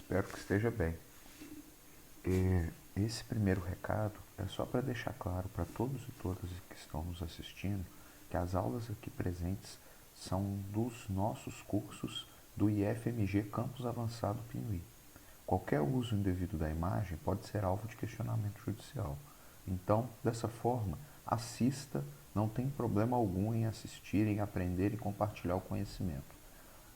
Espero que esteja bem. Esse primeiro recado é só para deixar claro para todos e todas que estão nos assistindo que as aulas aqui presentes são dos nossos cursos do IFMG Campus Avançado Pinuí. Qualquer uso indevido da imagem pode ser alvo de questionamento judicial. Então, dessa forma, assista, não tem problema algum em assistir, em aprender e compartilhar o conhecimento,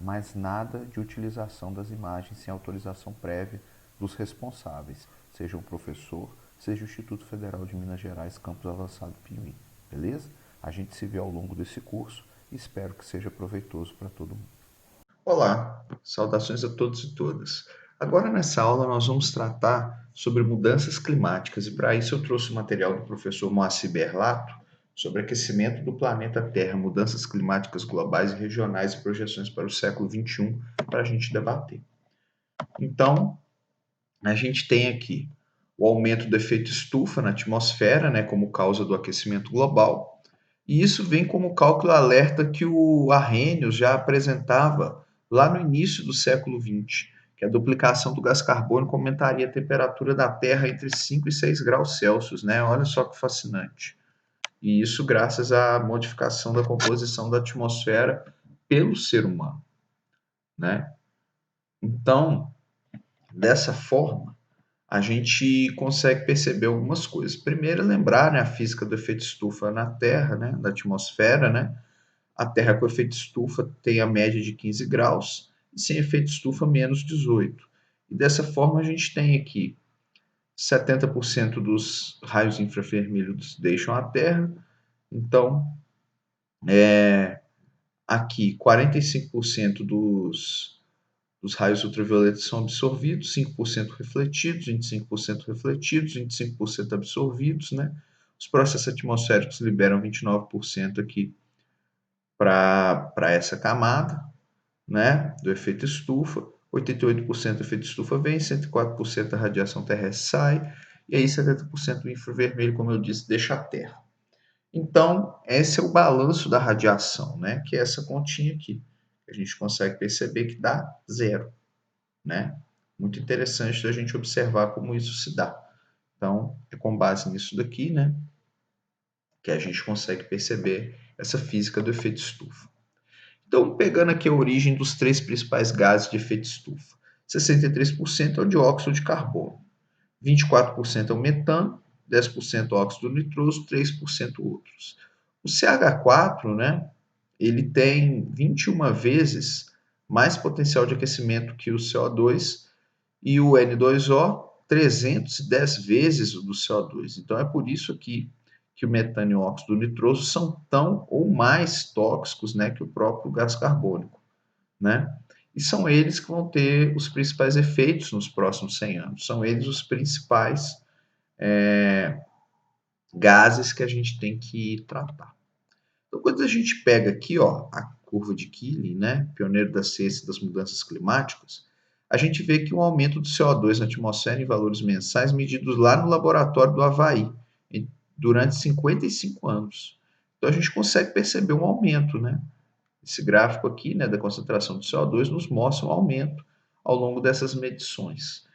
mas nada de utilização das imagens sem autorização prévia dos responsáveis, seja o professor, seja o Instituto Federal de Minas Gerais, Campus Avançado Pinuí. Beleza? A gente se vê ao longo desse curso e espero que seja proveitoso para todo mundo. Olá, saudações a todos e todas. Agora nessa aula nós vamos tratar sobre mudanças climáticas e para isso eu trouxe o material do professor Moacir Berlato sobre aquecimento do planeta Terra, mudanças climáticas globais e regionais e projeções para o século XXI para a gente debater. Então, a gente tem aqui o aumento do efeito estufa na atmosfera, né, como causa do aquecimento global, e isso vem como cálculo alerta que o Arrhenius já apresentava lá no início do século XX, que a duplicação do gás carbônico aumentaria a temperatura da Terra entre 5 e 6 graus Celsius, né? Olha só que fascinante. E isso graças à modificação da composição da atmosfera pelo ser humano, né? Então, dessa forma, a gente consegue perceber algumas coisas. Primeiro, lembrar, né, a física do efeito estufa na Terra, né, na atmosfera, né? A Terra com efeito estufa tem a média de 15 graus e sem efeito estufa menos 18. E dessa forma a gente tem aqui 70% dos raios infravermelhos deixam a Terra, então aqui 45% dos raios ultravioletas são absorvidos, 5% refletidos, 25% refletidos, 25% absorvidos, né? Os processos atmosféricos liberam 29% aqui para essa camada, né, do efeito estufa, 88% do efeito estufa vem, 104% da radiação terrestre sai, e aí 70% do infravermelho, como eu disse, deixa a Terra. Então, esse é o balanço da radiação, né, que é essa continha aqui. A gente consegue perceber que dá zero, né? Muito interessante da gente observar como isso se dá. Então, é com base nisso daqui, né, que a gente consegue perceber essa física do efeito estufa. Então, pegando aqui a origem dos três principais gases de efeito estufa: 63% é o dióxido de carbono, 24% é o metano, 10% óxido nitroso, 3% outros. O CH4, né, ele tem 21 vezes mais potencial de aquecimento que o CO2 e o N2O 310 vezes o do CO2. Então é por isso que o metano e o óxido nitroso são tão ou mais tóxicos, né, que o próprio gás carbônico, né? E são eles que vão ter os principais efeitos nos próximos 100 anos. São eles os principais gases que a gente tem que tratar. Então, quando a gente pega aqui, ó, a curva de Keeling, né, pioneiro da ciência das mudanças climáticas, a gente vê que um aumento do CO2 na atmosfera em valores mensais medidos lá no laboratório do Havaí, durante 55 anos. Então, a gente consegue perceber um aumento, né? Esse gráfico aqui, né, da concentração de CO2 nos mostra um aumento ao longo dessas medições.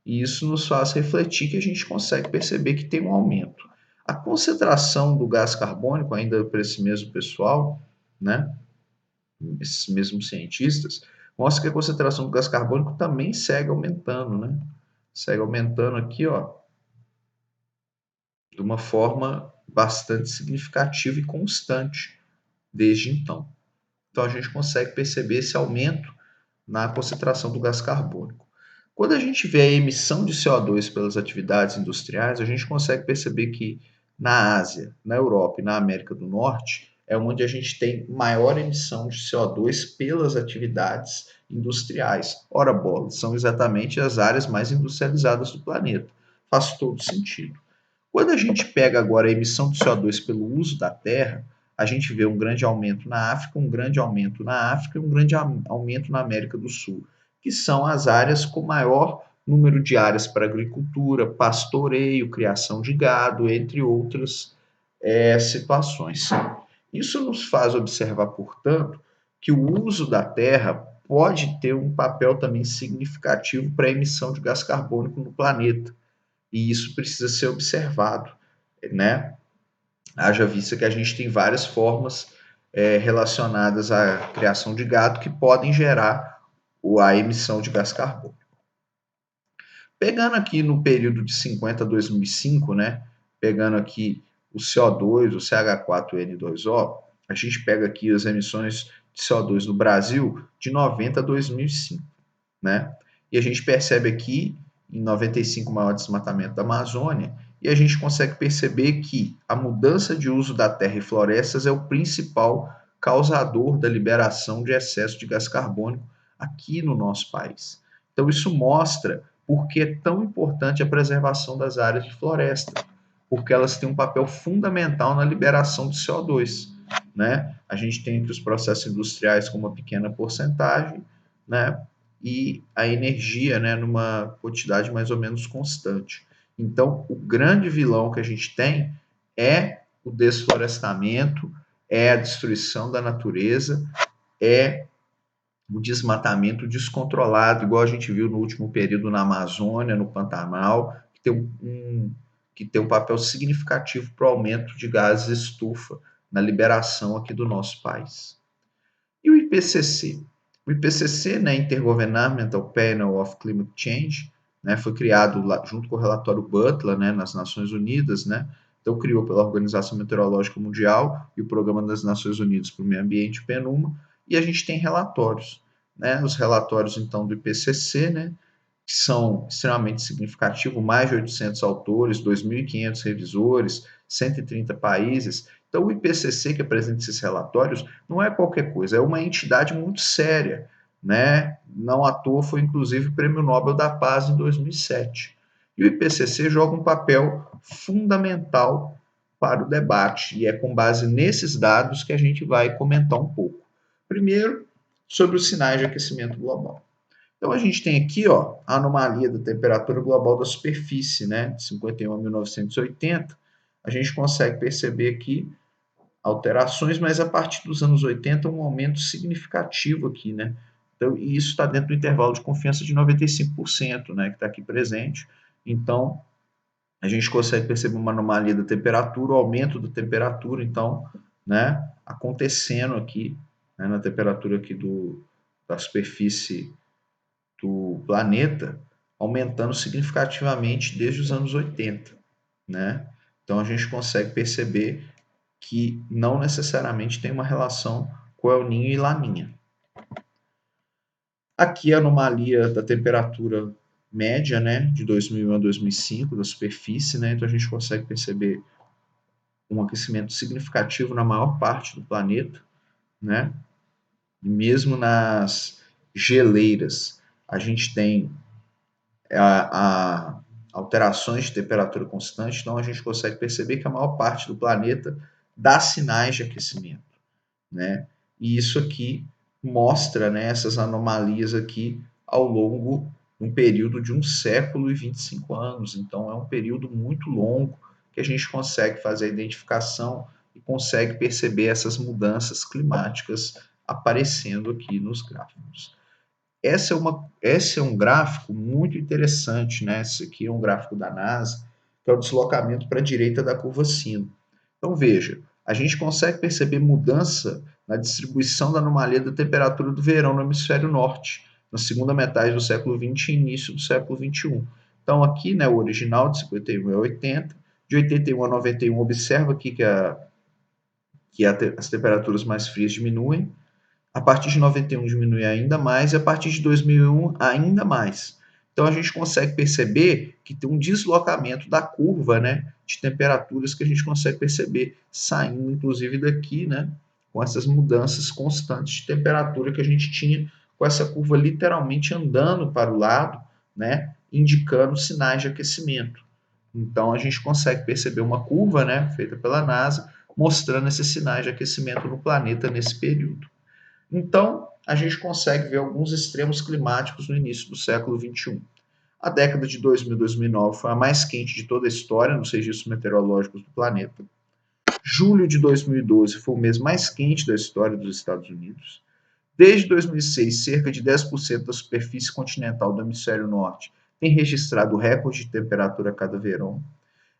E isso nos faz refletir que a gente consegue perceber que tem um aumento. A concentração do gás carbônico, ainda para esse mesmo pessoal, né, esses mesmos cientistas, mostra que a concentração do gás carbônico também segue aumentando, né? Segue aumentando aqui, ó, de uma forma bastante significativa e constante desde então. Então a gente consegue perceber esse aumento na concentração do gás carbônico. Quando a gente vê a emissão de CO2 pelas atividades industriais, a gente consegue perceber que na Ásia, na Europa e na América do Norte é onde a gente tem maior emissão de CO2 pelas atividades industriais. Ora, bola, são exatamente as áreas mais industrializadas do planeta. Faz todo sentido. Quando a gente pega agora a emissão de CO2 pelo uso da terra, a gente vê um grande aumento na África, um grande aumento na África e um grande aumento na América do Sul, que são as áreas com maior número de áreas para agricultura, pastoreio, criação de gado, entre outras situações. Isso nos faz observar, portanto, que o uso da terra pode ter um papel também significativo para a emissão de gás carbônico no planeta. E isso precisa ser observado, né? Haja vista que a gente tem várias formas relacionadas à criação de gado que podem gerar a emissão de gás carbônico. Pegando aqui no período de 50 a 2005, né? Pegando aqui o CO2, o CH4N2O, a gente pega aqui as emissões de CO2 no Brasil de 90 a 2005, né? E a gente percebe aqui, em 95, o maior desmatamento da Amazônia, e a gente consegue perceber que a mudança de uso da terra e florestas é o principal causador da liberação de excesso de gás carbônico aqui no nosso país. Então, isso mostra por que é tão importante a preservação das áreas de floresta, porque elas têm um papel fundamental na liberação de CO2. Né? A gente tem entre os processos industriais com uma pequena porcentagem, né? E a energia, né, numa quantidade mais ou menos constante. Então, o grande vilão que a gente tem é o desflorestamento, é a destruição da natureza, é o desmatamento descontrolado, igual a gente viu no último período na Amazônia, no Pantanal, que tem um papel significativo para o aumento de gases estufa na liberação aqui do nosso país. E o IPCC? O IPCC, né, Intergovernmental Panel of Climate Change, né, foi criado junto com o relatório Butler, né, nas Nações Unidas, né, então criou pela Organização Meteorológica Mundial e o Programa das Nações Unidas para o Meio Ambiente, PNUMA, e a gente tem relatórios, né, os relatórios então do IPCC, né, que são extremamente significativos, mais de 800 autores, 2.500 revisores, 130 países. Então, o IPCC, que apresenta esses relatórios, não é qualquer coisa, é uma entidade muito séria, né? Não à toa foi, inclusive, o Prêmio Nobel da Paz em 2007. E o IPCC joga um papel fundamental para o debate, e é com base nesses dados que a gente vai comentar um pouco. Primeiro, sobre os sinais de aquecimento global. Então, a gente tem aqui ó, a anomalia da temperatura global da superfície, né, de 51 a 1980. A gente consegue perceber aqui alterações, mas a partir dos anos 80 um aumento significativo aqui, né? Então, e isso está dentro do intervalo de confiança de 95%, né, que está aqui presente. Então, a gente consegue perceber uma anomalia da temperatura, o aumento da temperatura, então, né, acontecendo aqui, né, na temperatura aqui da superfície do planeta, aumentando significativamente desde os anos 80, né? Então a gente consegue perceber que não necessariamente tem uma relação com El Niño e Laninha. Aqui a anomalia da temperatura média, né, de 2001 a 2005 da superfície, né? Então a gente consegue perceber um aquecimento significativo na maior parte do planeta, né? E mesmo nas geleiras, a gente tem a alterações de temperatura constante, então a gente consegue perceber que a maior parte do planeta dá sinais de aquecimento, né? E isso aqui mostra, né, essas anomalias aqui ao longo de um período de 1 século e 25 anos. Então é um período muito longo que a gente consegue fazer a identificação e consegue perceber essas mudanças climáticas aparecendo aqui nos gráficos. Esse é um gráfico muito interessante, né? Esse aqui é um gráfico da NASA, que é o deslocamento para a direita da curva sino. Então, veja, a gente consegue perceber mudança na distribuição da anomalia da temperatura do verão no hemisfério norte, na segunda metade do século XX e início do século XXI. Então, aqui, né, o original de 51 a 80, de 81 a 91, observa aqui que as temperaturas mais frias diminuem, a partir de 91 diminui ainda mais e a partir de 2001 ainda mais. Então a gente consegue perceber que tem um deslocamento da curva, né, de temperaturas que a gente consegue perceber saindo inclusive daqui, né, com essas mudanças constantes de temperatura que a gente tinha com essa curva literalmente andando para o lado, né, indicando sinais de aquecimento. Então a gente consegue perceber uma curva, né, feita pela NASA, mostrando esses sinais de aquecimento no planeta nesse período. Então, a gente consegue ver alguns extremos climáticos no início do século XXI. A década de 2000 e 2009 foi a mais quente de toda a história nos registros meteorológicos do planeta. Julho de 2012 foi o mês mais quente da história dos Estados Unidos. Desde 2006, cerca de 10% da superfície continental do hemisfério norte tem registrado recorde de temperatura a cada verão.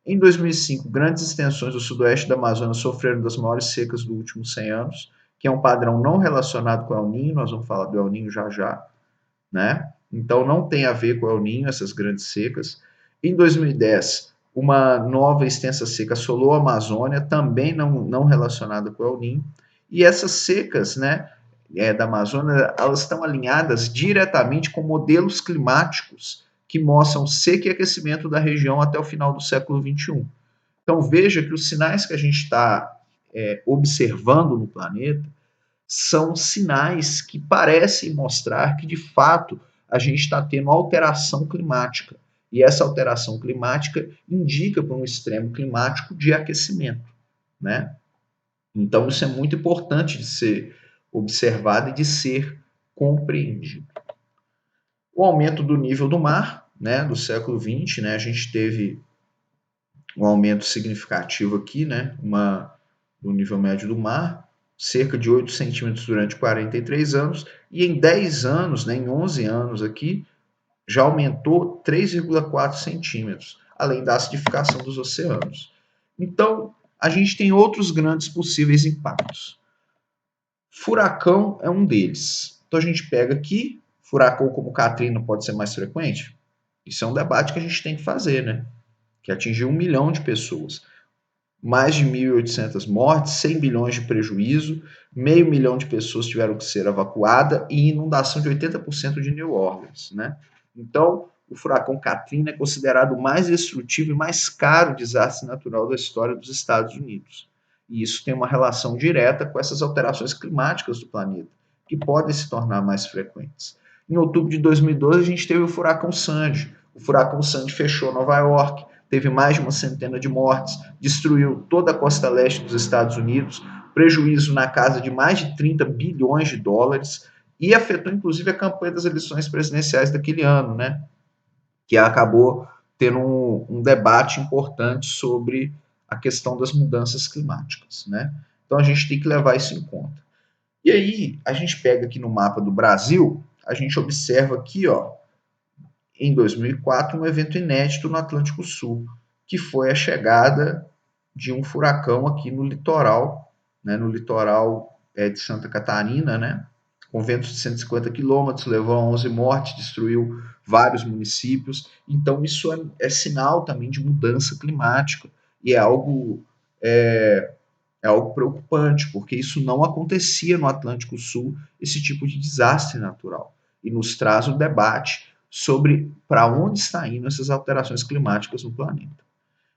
Em 2005, grandes extensões do sudoeste da Amazônia sofreram das maiores secas dos últimos 100 anos, que é um padrão não relacionado com o El Niño, nós vamos falar do El Niño já já, né? Então não tem a ver com o El Niño essas grandes secas. Em 2010, uma nova extensa seca assolou a Amazônia, também não relacionada com o El Niño. E essas secas, né, da Amazônia, elas estão alinhadas diretamente com modelos climáticos que mostram seca e aquecimento da região até o final do século XXI. Então veja que os sinais que a gente está observando no planeta são sinais que parecem mostrar que, de fato, a gente está tendo alteração climática. E essa alteração climática indica para um extremo climático de aquecimento, né? Então, isso é muito importante de ser observado e de ser compreendido. O aumento do nível do mar, né, do século XX, né, a gente teve um aumento significativo aqui, né, do nível médio do mar, cerca de 8 centímetros durante 43 anos, e em 10 anos, né, em 11 anos aqui, já aumentou 3,4 centímetros, além da acidificação dos oceanos. Então, a gente tem outros grandes possíveis impactos. Furacão é um deles. Então, a gente pega aqui, furacão como Katrina pode ser mais frequente? Isso é um debate que a gente tem que fazer, né? Que atingiu 1 milhão de pessoas. Mais de 1.800 mortes, 100 bilhões de prejuízo, meio milhão de pessoas tiveram que ser evacuadas e inundação de 80% de New Orleans, né? Então, o furacão Katrina é considerado o mais destrutivo e mais caro desastre natural da história dos Estados Unidos. E isso tem uma relação direta com essas alterações climáticas do planeta, que podem se tornar mais frequentes. Em outubro de 2012, a gente teve o furacão Sandy. O furacão Sandy fechou Nova York, teve mais de uma centena de mortes, destruiu toda a costa leste dos Estados Unidos, prejuízo na casa de mais de 30 bilhões de dólares e afetou inclusive a campanha das eleições presidenciais daquele ano, né? Que acabou tendo um debate importante sobre a questão das mudanças climáticas, né? Então a gente tem que levar isso em conta. E aí, a gente pega aqui no mapa do Brasil, a gente observa aqui, ó, em 2004, um evento inédito no Atlântico Sul, que foi a chegada de um furacão aqui no litoral, né, no litoral de Santa Catarina, né, com ventos de 150 quilômetros, levou a 11 mortes, destruiu vários municípios. Então, isso é sinal também de mudança climática e é algo preocupante, porque isso não acontecia no Atlântico Sul, esse tipo de desastre natural. E nos traz um debate sobre para onde está indo essas alterações climáticas no planeta.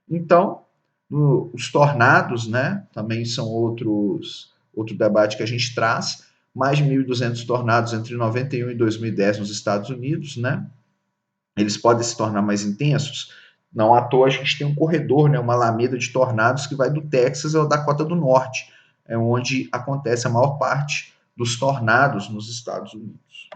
Então, os tornados, né, também são outro debate que a gente traz. Mais de 1.200 tornados entre 91 e 2010 nos Estados Unidos, né? Eles podem se tornar mais intensos. Não à toa a gente tem um corredor, né, uma alameda de tornados que vai do Texas ao Dakota do Norte, é onde acontece a maior parte dos tornados nos Estados Unidos.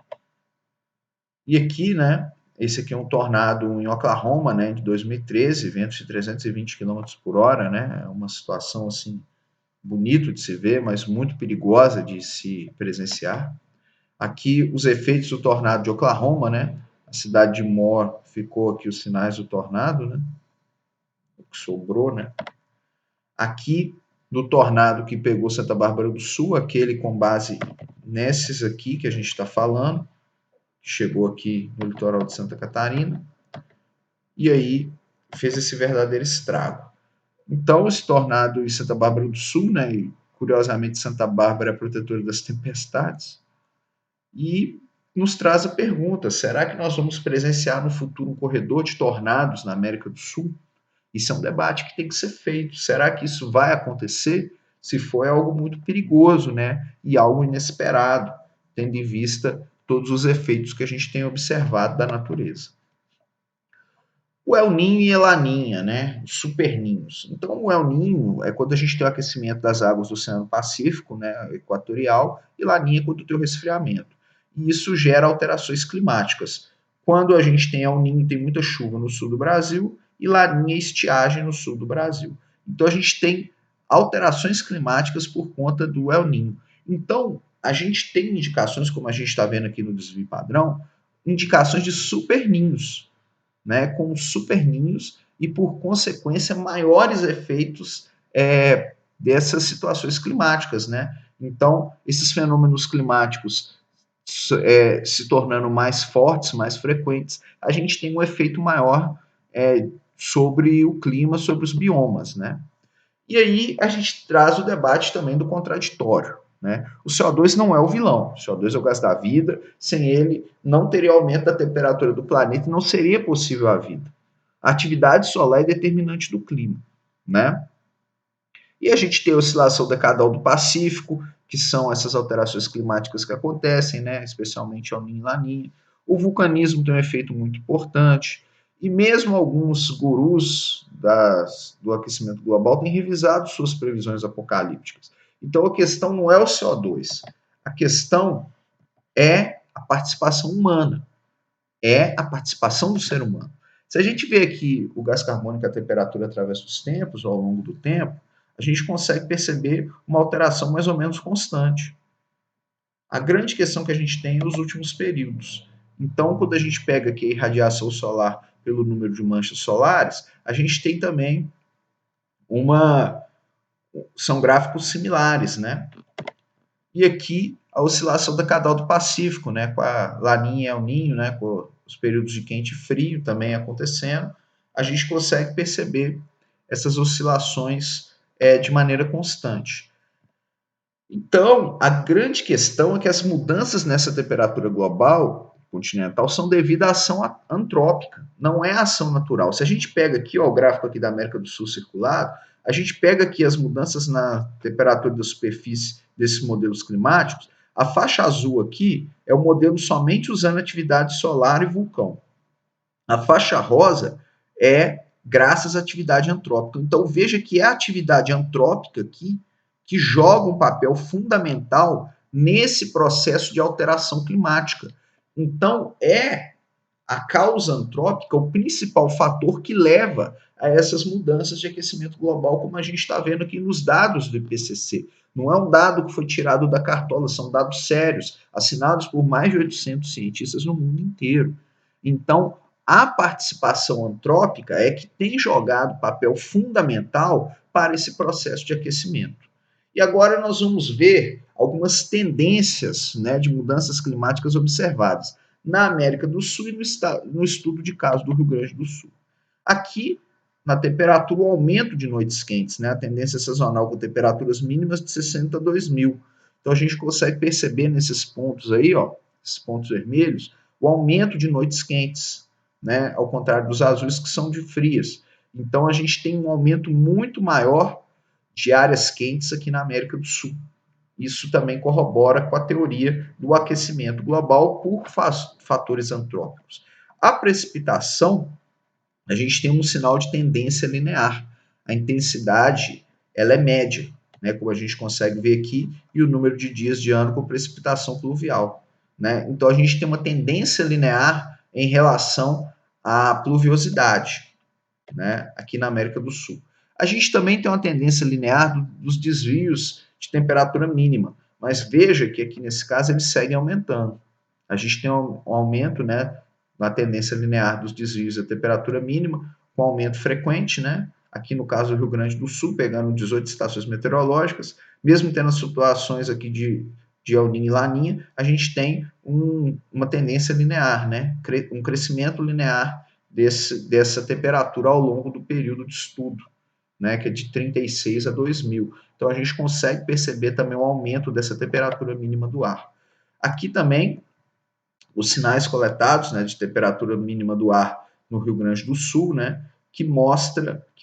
E aqui, né, esse aqui é um tornado em Oklahoma, né, de 2013, ventos de 320 km por hora, né, é uma situação assim bonito de se ver, mas muito perigosa de se presenciar. Aqui os efeitos do tornado de Oklahoma, né, a cidade de Moore ficou aqui os sinais do tornado, né, o que sobrou, né. Aqui do tornado que pegou Santa Bárbara do Sul, aquele com base nesses aqui que a gente está falando, chegou aqui no litoral de Santa Catarina, e aí fez esse verdadeiro estrago. Então, esse tornado em Santa Bárbara do Sul, né, e curiosamente Santa Bárbara é protetora das tempestades, e nos traz a pergunta, será que nós vamos presenciar no futuro um corredor de tornados na América do Sul? Isso é um debate que tem que ser feito. Será que isso vai acontecer? Se for, é algo muito perigoso, né? E algo inesperado, tendo em vista todos os efeitos que a gente tem observado da natureza. O El Niño e a Laninha, né? Os superninhos. Então, o El Niño é quando a gente tem o aquecimento das águas do Oceano Pacífico, né, equatorial, e Laninha é quando tem o resfriamento. E isso gera alterações climáticas. Quando a gente tem El Niño, tem muita chuva no sul do Brasil, e Laninha estiagem no sul do Brasil. Então, a gente tem alterações climáticas por conta do El Niño. Então, a gente tem indicações, como a gente está vendo aqui no desvio padrão, indicações de superninhos, né, com superninhos e, por consequência, maiores efeitos dessas situações climáticas, né? Então, esses fenômenos climáticos se tornando mais fortes, mais frequentes, a gente tem um efeito maior sobre o clima, sobre os biomas, né? E aí a gente traz o debate também do contraditório. Né? O CO2 não é o vilão, o CO2 é o gás da vida, sem ele não teria aumento da temperatura do planeta e não seria possível a vida. A atividade solar é determinante do clima. Né? E a gente tem a oscilação decadal do Pacífico, que são essas alterações climáticas que acontecem, né? Especialmente El Niño e Laninha. O vulcanismo tem um efeito muito importante. E mesmo alguns gurus do aquecimento global têm revisado suas previsões apocalípticas. Então a questão não é o CO2, a questão é a participação humana, é a participação do ser humano. Se a gente vê aqui o gás carbônico, a temperatura através dos tempos, ou ao longo do tempo, a gente consegue perceber uma alteração mais ou menos constante. A grande questão que a gente tem é os últimos períodos. Então, quando a gente pega aqui a irradiação solar pelo número de manchas solares, a gente tem também são gráficos similares, né? E aqui a oscilação da decadal do Pacífico, né? Com a Laninha e El Ninho, né? Com os períodos de quente e frio também acontecendo, a gente consegue perceber essas oscilações de maneira constante. Então, a grande questão é que as mudanças nessa temperatura global continental são devidas à ação antrópica, não é a ação natural. Se a gente pega aqui, ó, o gráfico aqui da América do Sul circulado, a gente pega aqui as mudanças na temperatura da superfície desses modelos climáticos, a faixa azul aqui é o modelo somente usando atividade solar e vulcão. A faixa rosa é graças à atividade antrópica. Então, veja que é a atividade antrópica aqui que joga um papel fundamental nesse processo de alteração climática. Então, é a causa antrópica o principal fator que leva a essas mudanças de aquecimento global, como a gente está vendo aqui nos dados do IPCC. Não é um dado que foi tirado da cartola, são dados sérios, assinados por mais de 800 cientistas no mundo inteiro. Então, a participação antrópica é que tem jogado papel fundamental para esse processo de aquecimento. E agora nós vamos ver algumas tendências, né, de mudanças climáticas observadas na América do Sul e no estudo de caso do Rio Grande do Sul. Aqui, na temperatura, o aumento de noites quentes, né, a tendência sazonal com temperaturas mínimas de 62 mil. Então a gente consegue perceber nesses pontos aí, ó, esses pontos vermelhos, o aumento de noites quentes, né, ao contrário dos azuis que são de frias. Então a gente tem um aumento muito maior de áreas quentes aqui na América do Sul. Isso também corrobora com a teoria do aquecimento global por fatores antrópicos. A precipitação, a gente tem um sinal de tendência linear. A intensidade, ela é média, né, como a gente consegue ver aqui, e o número de dias de ano com precipitação pluvial. Né? Então, a gente tem uma tendência linear em relação à pluviosidade, né, aqui na América do Sul. A gente também tem uma tendência linear dos desvios de temperatura mínima, mas veja que aqui nesse caso eles seguem aumentando. A gente tem um aumento, né, na tendência linear dos desvios da temperatura mínima, com aumento frequente, né? Aqui no caso do Rio Grande do Sul, pegando 18 estações meteorológicas, mesmo tendo as situações aqui de El Niño e Laninha, a gente tem uma tendência linear, né? Um crescimento linear dessa temperatura ao longo do período de estudo, né, que é de 36 a 2000. Então a gente consegue perceber também o aumento dessa temperatura mínima do ar. Aqui também os sinais coletados, né, de temperatura mínima do ar no Rio Grande do Sul, né, que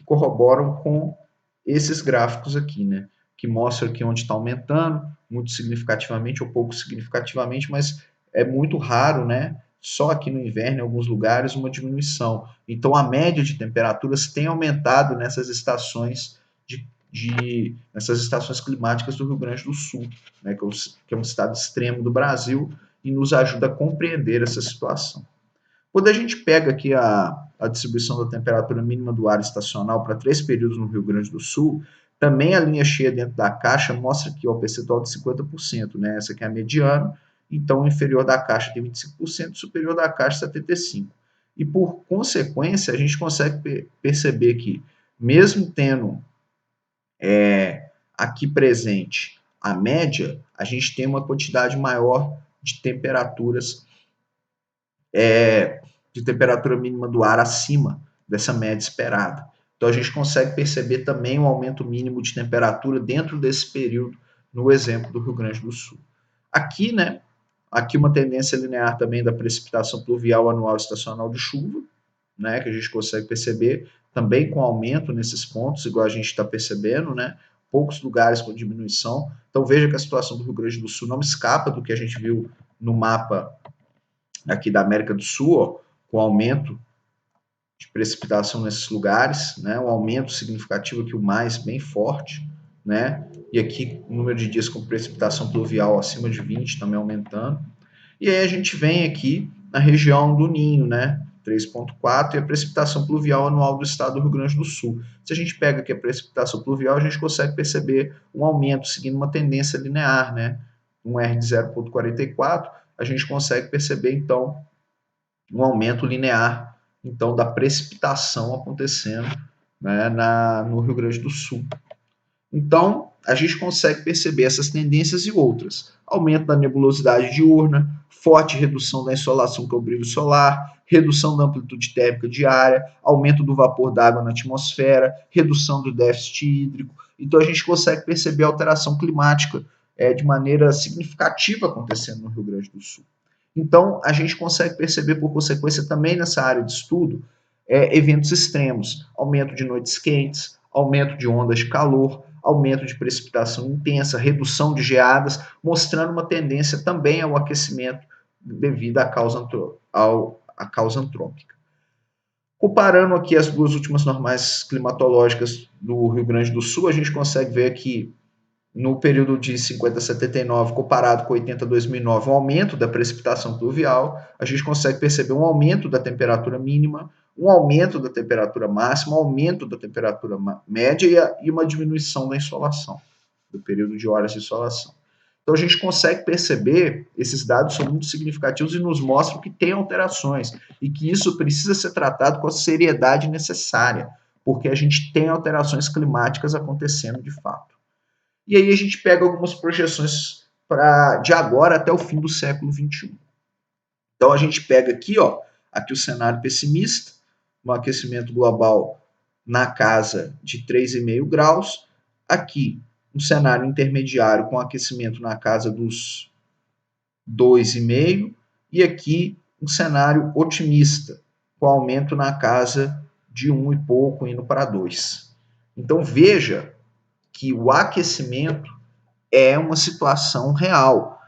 corroboram com esses gráficos aqui, né, que mostram que onde está aumentando, muito significativamente ou pouco significativamente, mas é muito raro, né, só aqui no inverno, em alguns lugares, uma diminuição. Então, a média de temperaturas tem aumentado nessas estações nessas estações climáticas do Rio Grande do Sul, né, que é um estado extremo do Brasil, e nos ajuda a compreender essa situação. Quando a gente pega aqui a distribuição da temperatura mínima do ar estacional para 3 períodos no Rio Grande do Sul, Também a linha cheia dentro da caixa mostra aqui o percentual de 50%, né? Essa aqui é a mediana, então o inferior da caixa tem 25%, o superior da caixa 75%. E por consequência, a gente consegue perceber que, mesmo tendo aqui presente a média, a gente tem uma quantidade maior de temperaturas, de temperatura mínima do ar acima dessa média esperada. Então a gente consegue perceber também um aumento mínimo de temperatura dentro desse período, no exemplo do Rio Grande do Sul. Aqui, né, aqui uma tendência linear também da precipitação pluvial anual estacional de chuva, né, que a gente consegue perceber também com aumento nesses pontos, igual a gente está percebendo, né, poucos lugares com diminuição. Então veja que a situação do Rio Grande do Sul não escapa do que a gente viu no mapa aqui da América do Sul, ó, com aumento de precipitação nesses lugares, né, um aumento significativo aqui, o mais bem forte, né, e aqui o número de dias com precipitação pluvial acima de 20 também aumentando. E aí a gente vem aqui na região do Ninho, né, 3,4, e a precipitação pluvial anual do estado do Rio Grande do Sul. Se a gente pega aqui a precipitação pluvial, a gente consegue perceber um aumento seguindo uma tendência linear, né, um R de 0,44, a gente consegue perceber então um aumento linear então da precipitação acontecendo, né, no Rio Grande do Sul. Então, a gente consegue perceber essas tendências e outras. Aumento da nebulosidade diurna, forte redução da insolação, que é o brilho solar, redução da amplitude térmica diária, aumento do vapor d'água na atmosfera, redução do déficit hídrico. Então, a gente consegue perceber a alteração climática de maneira significativa acontecendo no Rio Grande do Sul. Então, a gente consegue perceber, por consequência, também nessa área de estudo, eventos extremos, aumento de noites quentes, aumento de ondas de calor, aumento de precipitação intensa, redução de geadas, mostrando uma tendência também ao aquecimento devido à causa antrópica. Comparando aqui as duas últimas normais climatológicas do Rio Grande do Sul, a gente consegue ver aqui no período de 50 a 79, comparado com 80 a 2009, um aumento da precipitação pluvial, a gente consegue perceber um aumento da temperatura mínima, um aumento da temperatura máxima, um aumento da temperatura média e uma diminuição da insolação, do período de horas de insolação. Então a gente consegue perceber, esses dados são muito significativos e nos mostram que tem alterações e que isso precisa ser tratado com a seriedade necessária, porque a gente tem alterações climáticas acontecendo de fato. E aí a gente pega algumas projeções de agora até o fim do século XXI. Então a gente pega aqui, ó, aqui o cenário pessimista, um aquecimento global na casa de 3,5 graus. Aqui um cenário intermediário com aquecimento na casa dos 2,5. E aqui um cenário otimista, com aumento na casa de 1 e pouco, indo para 2. Então veja que o aquecimento é uma situação real.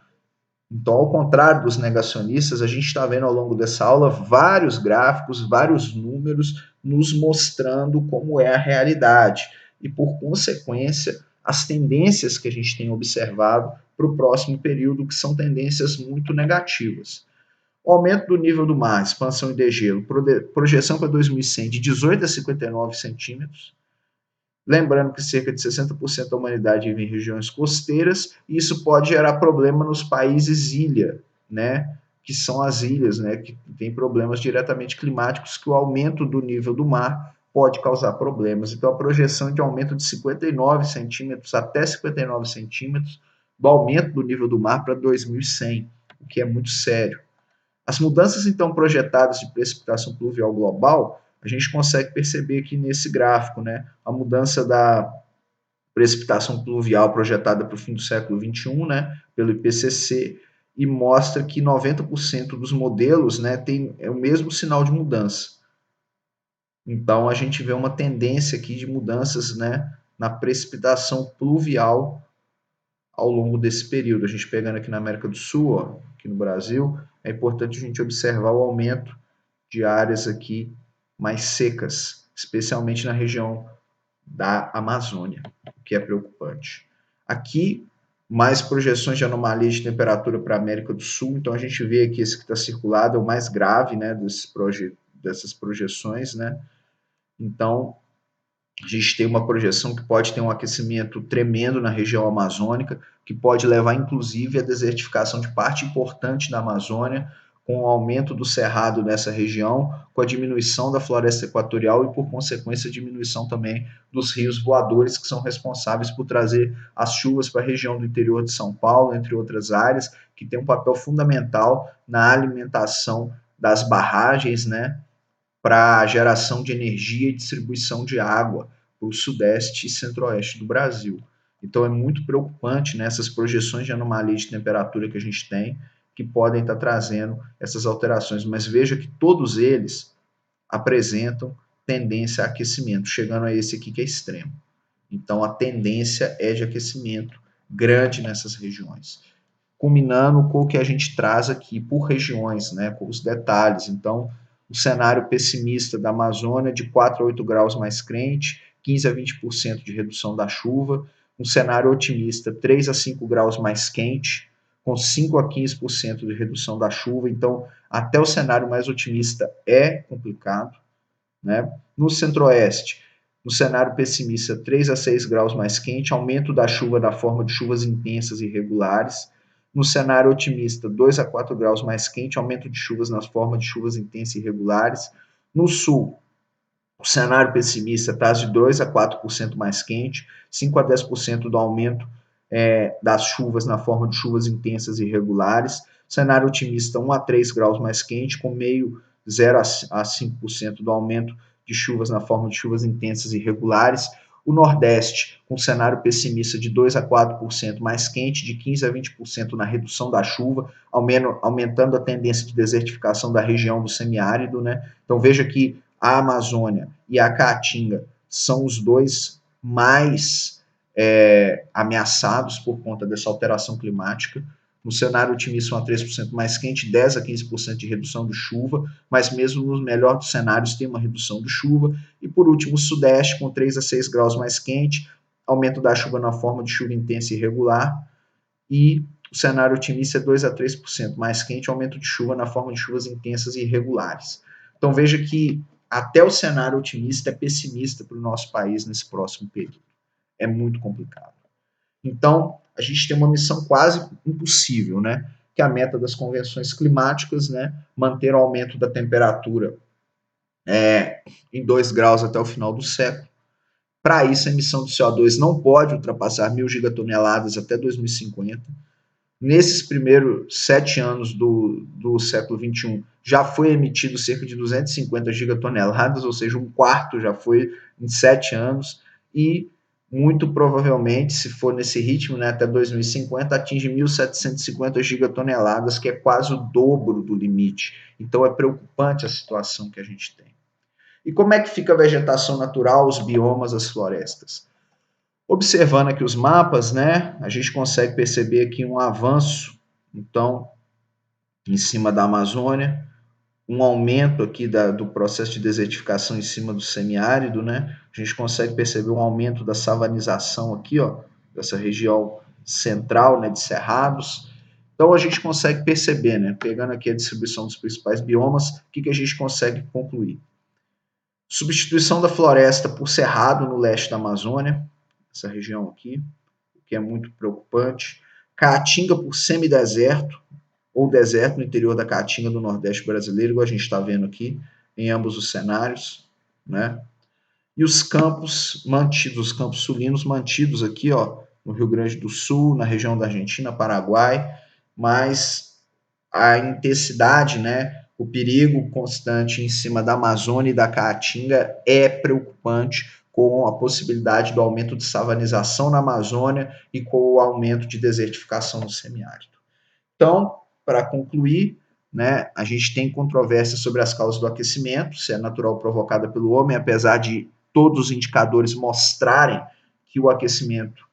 Então, ao contrário dos negacionistas, a gente está vendo ao longo dessa aula vários gráficos, vários números nos mostrando como é a realidade e, por consequência, as tendências que a gente tem observado para o próximo período, que são tendências muito negativas. O aumento do nível do mar, expansão e degelo, projeção para 2100 de 18 a 59 centímetros. Lembrando que cerca de 60% da humanidade vive em regiões costeiras, e isso pode gerar problema nos países ilha, né? Que são as ilhas, né? Que têm problemas diretamente climáticos, que o aumento do nível do mar pode causar problemas. Então, a projeção de aumento de 59 centímetros até 59 centímetros do aumento do nível do mar para 2100, o que é muito sério. As mudanças, então, projetadas de precipitação pluvial global, a gente consegue perceber aqui nesse gráfico, né, a mudança da precipitação pluvial projetada para o fim do século XXI, né, pelo IPCC, e mostra que 90% dos modelos, né, tem o mesmo sinal de mudança. Então, a gente vê uma tendência aqui de mudanças, né, na precipitação pluvial ao longo desse período. A gente pegando aqui na América do Sul, ó, aqui no Brasil, é importante a gente observar o aumento de áreas aqui mais secas, especialmente na região da Amazônia, o que é preocupante. Aqui, mais projeções de anomalias de temperatura para a América do Sul, então a gente vê aqui esse que está circulado, é o mais grave, né, dessas projeções, né, então A gente tem uma projeção que pode ter um aquecimento tremendo na região amazônica, que pode levar inclusive à desertificação de parte importante da Amazônia, com o aumento do cerrado nessa região, com a diminuição da floresta equatorial e, por consequência, a diminuição também dos rios voadores, que são responsáveis por trazer as chuvas para a região do interior de São Paulo, entre outras áreas, que tem um papel fundamental na alimentação das barragens, né, para a geração de energia e distribuição de água para o sudeste e centro-oeste do Brasil. Então é muito preocupante nessas projeções de anomalia de temperatura que a gente tem, que podem estar trazendo essas alterações. Mas veja que todos eles apresentam tendência a aquecimento, chegando a esse aqui que é extremo. Então a tendência é de aquecimento grande nessas regiões. Culminando com o que a gente traz aqui por regiões, né, com os detalhes. Então, o cenário pessimista da Amazônia de 4 a 8 graus mais quente, 15 a 20% de redução da chuva. Um cenário otimista, 3 a 5 graus mais quente, com 5 a 15% de redução da chuva. Então, até o cenário mais otimista é complicado. Né? No centro-oeste, no cenário pessimista, 3 a 6 graus mais quente, aumento da chuva da forma de chuvas intensas e irregulares. No cenário otimista, 2 a 4 graus mais quente, aumento de chuvas nas formas de chuvas intensas e irregulares. No sul, o cenário pessimista traz de 2 a 4% mais quente, 5 a 10% do aumento das chuvas na forma de chuvas intensas e irregulares. Cenário otimista, 1 a 3 graus mais quente, com meio 0 a 5% do aumento de chuvas na forma de chuvas intensas e irregulares. O Nordeste, com cenário pessimista de 2 a 4% mais quente, de 15 a 20% na redução da chuva, aumentando a tendência de desertificação da região do semiárido, né? Então veja que a Amazônia e a Caatinga são os dois mais ameaçados por conta dessa alteração climática. No cenário otimista, 1 a 3% mais quente, 10 a 15% de redução de chuva, mas mesmo no melhor dos cenários tem uma redução de chuva. E por último, o Sudeste, com 3 a 6 graus mais quente, aumento da chuva na forma de chuva intensa e irregular. E o cenário otimista é 2 a 3% mais quente, aumento de chuva na forma de chuvas intensas e irregulares. Então veja que até o cenário otimista é pessimista para o nosso país nesse próximo período. É muito complicado. Então, a gente tem uma missão quase impossível, né? Que é a meta das convenções climáticas, né? Manter o aumento da temperatura em 2 graus até o final do século. Para isso, a emissão de CO2 não pode ultrapassar 1.000 gigatoneladas até 2050. Nesses primeiros 7 anos do século XXI, já foi emitido cerca de 250 gigatoneladas, ou seja, um quarto já foi em 7 anos, e muito provavelmente, se for nesse ritmo, né, até 2050, atinge 1.750 gigatoneladas, que é quase o dobro do limite. Então é preocupante a situação que a gente tem. E como é que fica a vegetação natural, os biomas, as florestas? Observando aqui os mapas, né, a gente consegue perceber aqui um avanço, então, em cima da Amazônia, um aumento aqui do processo de desertificação em cima do semiárido, né? A gente consegue perceber um aumento da savanização aqui, ó, dessa região central, né, de cerrados. Então a gente consegue perceber, né, pegando aqui a distribuição dos principais biomas, o que a gente consegue concluir? Substituição da floresta por cerrado no leste da Amazônia, essa região aqui, que é muito preocupante. Caatinga por semideserto, ou deserto no interior da Caatinga do Nordeste brasileiro, igual a gente está vendo aqui, em ambos os cenários, né? E os campos mantidos, os campos sulinos mantidos aqui, ó, no Rio Grande do Sul, na região da Argentina, Paraguai, mas a intensidade, né, o perigo constante em cima da Amazônia e da Caatinga é preocupante, com a possibilidade do aumento de savanização na Amazônia e com o aumento de desertificação no semiárido. Então, para concluir, né, a gente tem controvérsia sobre as causas do aquecimento, se é natural provocada pelo homem, apesar de todos os indicadores mostrarem que o aquecimento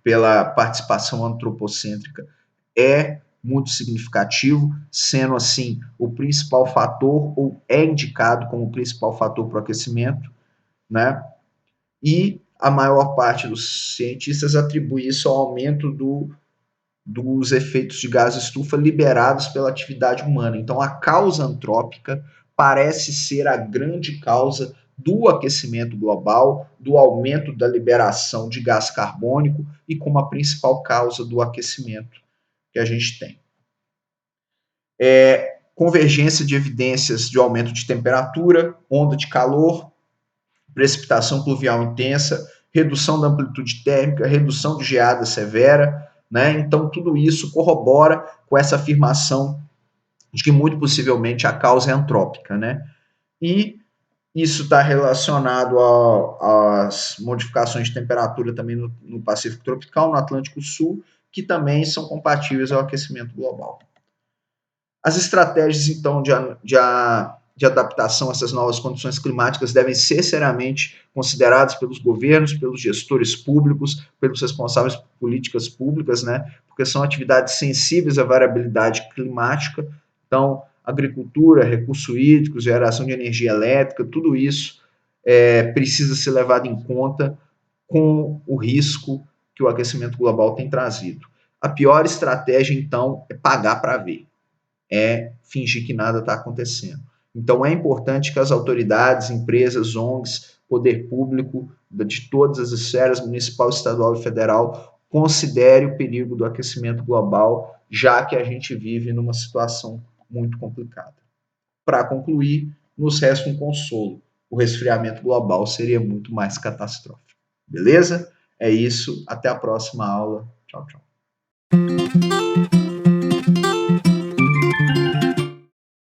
pela participação antropocêntrica é muito significativo, sendo assim o principal fator, ou é indicado como o principal fator para o aquecimento, né? E a maior parte dos cientistas atribui isso ao aumento dos efeitos de gás estufa liberados pela atividade humana. Então, a causa antrópica parece ser a grande causa do aquecimento global, do aumento da liberação de gás carbônico e como a principal causa do aquecimento que a gente tem. Convergência de evidências de aumento de temperatura, onda de calor, precipitação pluvial intensa, redução da amplitude térmica, redução de geada severa, né? Então, tudo isso corrobora com essa afirmação de que muito possivelmente a causa é antrópica, né? E isso está relacionado às modificações de temperatura também no Pacífico tropical, no Atlântico Sul, que também são compatíveis ao aquecimento global. As estratégias, então, de adaptação a essas novas condições climáticas devem ser seriamente consideradas pelos governos, pelos gestores públicos, pelos responsáveis por políticas públicas, né? Porque são atividades sensíveis à variabilidade climática. Então, agricultura, recursos hídricos, geração de energia elétrica, tudo isso precisa ser levado em conta com o risco que o aquecimento global tem trazido. A pior estratégia, então, é pagar para ver, é fingir que nada está acontecendo. Então, é importante que as autoridades, empresas, ONGs, poder público de todas as esferas, municipal, estadual e federal, considere o perigo do aquecimento global, já que a gente vive numa situação muito complicada. Para concluir, nos resta um consolo: o resfriamento global seria muito mais catastrófico. Beleza? É isso. Até a próxima aula. Tchau, tchau.